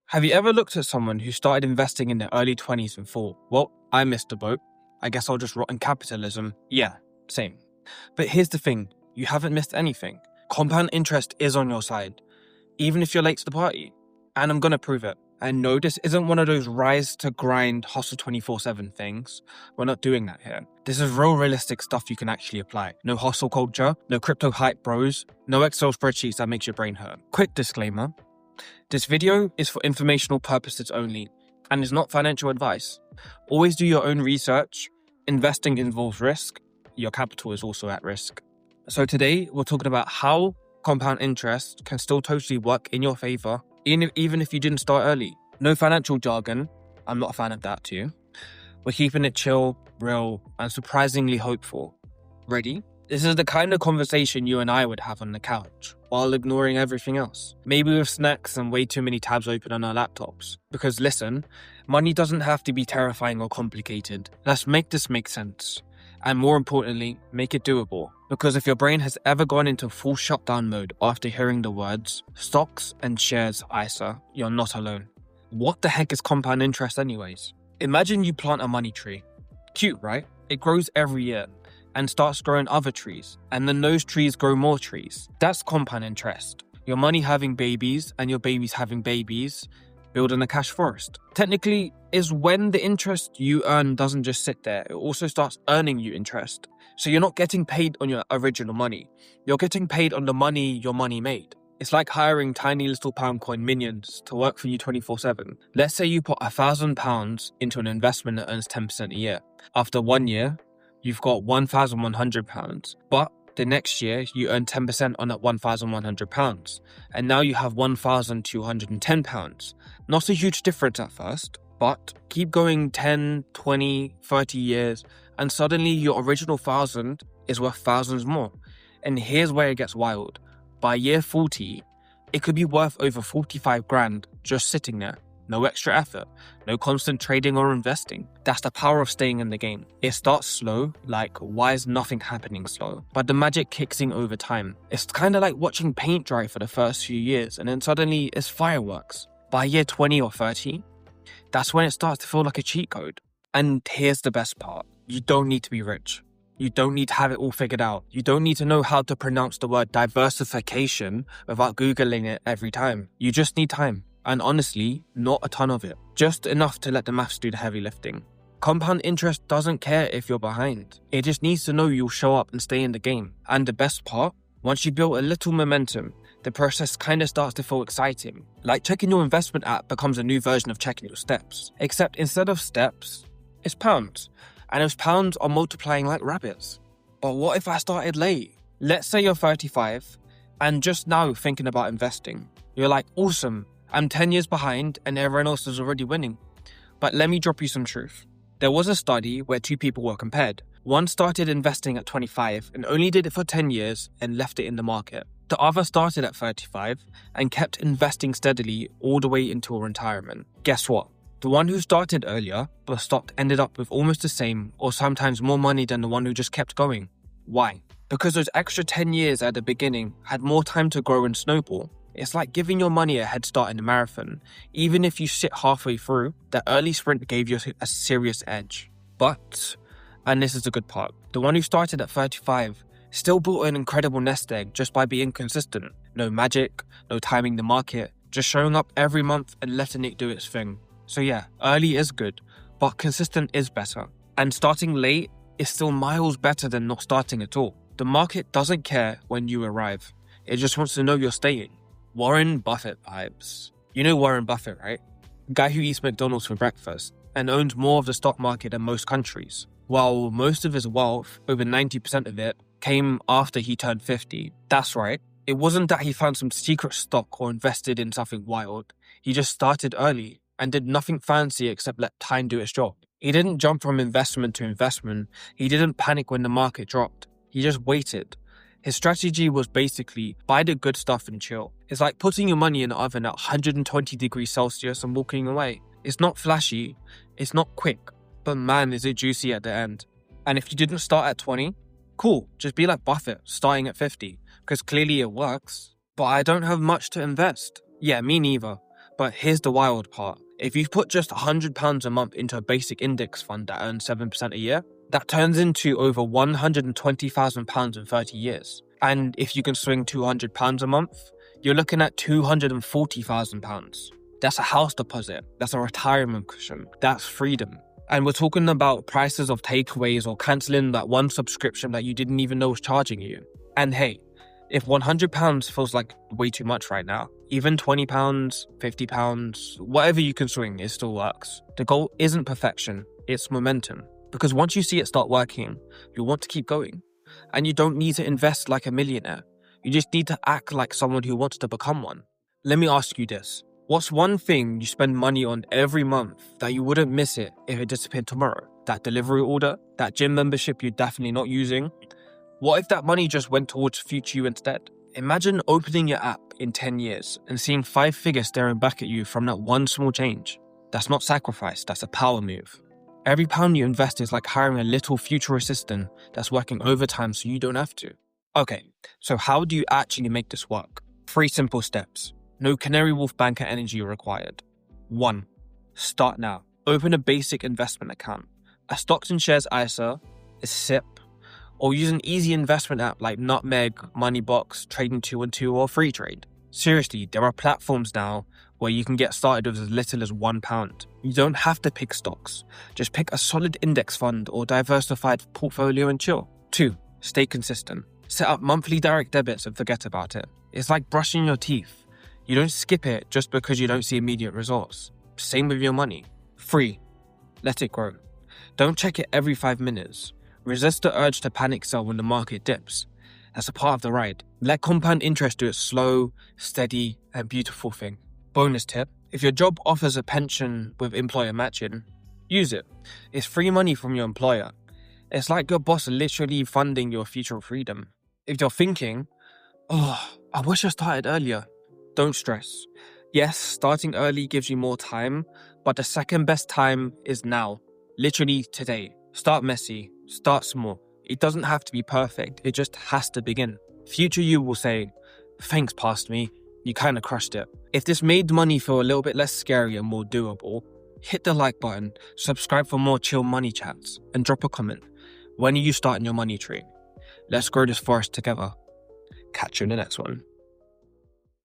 Have you ever looked at someone who started investing in their early 20s and thought, well, I missed the boat. I guess I'll just rot in capitalism. Yeah, same. But here's the thing, you haven't missed anything. Compound interest is on your side, even if you're late to the party. And I'm going to prove it. And no, this isn't one of those rise to grind, hustle 24/7 things. We're not doing that here. This is real realistic stuff you can actually apply. No hustle culture, no crypto hype bros, no Excel spreadsheets that makes your brain hurt. Quick disclaimer. This video is for informational purposes only and is not financial advice. Always do your own research. Investing involves risk. Your capital is also at risk. So today we're talking about how compound interest can still totally work in your favor, even if you didn't start early. No financial jargon. I'm not a fan of that too. We're keeping it chill, real, and surprisingly hopeful. Ready? This is the kind of conversation you and I would have on the couch, while ignoring everything else. Maybe with snacks and way too many tabs open on our laptops. Because listen, money doesn't have to be terrifying or complicated. Let's make this make sense. And more importantly, make it doable. Because if your brain has ever gone into full shutdown mode after hearing the words stocks and shares ISA, you're not alone. What the heck is compound interest anyways? Imagine you plant a money tree. Cute, right? It grows every year and starts growing other trees, and then those trees grow more trees. That's compound interest. Your money having babies and your babies having babies, building a cash forest. Technically, is when the interest you earn doesn't just sit there, it also starts earning you interest. So you're not getting paid on your original money. You're getting paid on the money your money made. It's like hiring tiny little pound coin minions to work for you 24/7. Let's say you put £1,000 into an investment that earns 10% a year. After 1 year, you've got £1,100, but the next year you earn 10% on that £1,100, and now you have £1,210. Not a huge difference at first, but keep going 10, 20, 30 years, and suddenly your original 1,000 is worth thousands more. And here's where it gets wild. By year 40, it could be worth over 45 grand just sitting there. No extra effort, no constant trading or investing. That's the power of staying in the game. It starts slow, like why is nothing happening slow? But the magic kicks in over time. It's kind of like watching paint dry for the first few years and then suddenly it's fireworks. By year 20 or 30, that's when it starts to feel like a cheat code. And here's the best part. You don't need to be rich. You don't need to have it all figured out. You don't need to know how to pronounce the word diversification without Googling it every time. You just need time. And honestly, not a ton of it. Just enough to let the maths do the heavy lifting. Compound interest doesn't care if you're behind. It just needs to know you'll show up and stay in the game. And the best part, once you build a little momentum, the process kind of starts to feel exciting. Like checking your investment app becomes a new version of checking your steps. Except instead of steps, it's pounds. And those pounds are multiplying like rabbits. But what if I started late? Let's say you're 35 and just now thinking about investing. You're like, awesome. I'm 10 years behind and everyone else is already winning. But let me drop you some truth. There was a study where two people were compared. One started investing at 25 and only did it for 10 years and left it in the market. The other started at 35 and kept investing steadily all the way until retirement. Guess what? The one who started earlier but stopped ended up with almost the same or sometimes more money than the one who just kept going. Why? Because those extra 10 years at the beginning had more time to grow and snowball. It's like giving your money a head start in a marathon. Even if you sit halfway through, the early sprint gave you a serious edge. But, and this is the good part, the one who started at 35 still built an incredible nest egg just by being consistent. No magic, no timing the market, just showing up every month and letting it do its thing. So yeah, early is good, but consistent is better. And starting late is still miles better than not starting at all. The market doesn't care when you arrive. It just wants to know you're staying. Warren Buffett vibes. You know Warren Buffett, right? Guy who eats McDonald's for breakfast and owns more of the stock market than most countries. While most of his wealth, over 90% of it, came after he turned 50. That's right. It wasn't that he found some secret stock or invested in something wild. He just started early and did nothing fancy except let time do its job. He didn't jump from investment to investment. He didn't panic when the market dropped. He just waited. His strategy was basically buy the good stuff and chill. It's like putting your money in the oven at 120 degrees Celsius and walking away. It's not flashy, it's not quick, but man is it juicy at the end. And if you didn't start at 20, cool, just be like Buffett, starting at 50, because clearly it works. But I don't have much to invest. Yeah, me neither. But here's the wild part. If you put just £100 a month into a basic index fund that earns 7% a year, that turns into over £120,000 in 30 years. And if you can swing £200 a month, you're looking at £240,000. That's a house deposit. That's a retirement cushion. That's freedom. And we're talking about prices of takeaways or cancelling that one subscription that you didn't even know was charging you. And hey, if £100 feels like way too much right now, even £20, £50, whatever you can swing, it still works. The goal isn't perfection, it's momentum. Because once you see it start working, you'll want to keep going. And you don't need to invest like a millionaire. You just need to act like someone who wants to become one. Let me ask you this. What's one thing you spend money on every month that you wouldn't miss it if it disappeared tomorrow? That delivery order? That gym membership you're definitely not using? What if that money just went towards future you instead? Imagine opening your app in 10 years and seeing 5 figures staring back at you from that one small change. That's not sacrifice, that's a power move. Every pound you invest is like hiring a little future assistant that's working overtime so you don't have to. Okay, so how do you actually make this work? 3 simple steps. No Canary Wolf banker energy required. 1. Start now. Open a basic investment account. A stocks and shares ISA, a SIP, or use an easy investment app like Nutmeg, Moneybox, Trading212, or Freetrade. Seriously, there are platforms now where you can get started with as little as £1. You don't have to pick stocks. Just pick a solid index fund or diversified portfolio and chill. 2. Stay consistent. Set up monthly direct debits and forget about it. It's like brushing your teeth. You don't skip it just because you don't see immediate results. Same with your money. 3. Let it grow. Don't check it every 5 minutes. Resist the urge to panic sell when the market dips. That's a part of the ride. Let compound interest do its slow, steady, and beautiful thing. Bonus tip, if your job offers a pension with employer matching, use it. It's free money from your employer. It's like your boss literally funding your future freedom. If you're thinking, oh, I wish I started earlier, don't stress. Yes, starting early gives you more time, but the second best time is now. Literally today. Start messy. Start small. It doesn't have to be perfect. It just has to begin. Future you will say, thanks past me. You kind of crushed it. If this made money feel a little bit less scary and more doable, hit the like button, subscribe for more chill money chats, and drop a comment. When are you starting your money tree? Let's grow this forest together. Catch you in the next one.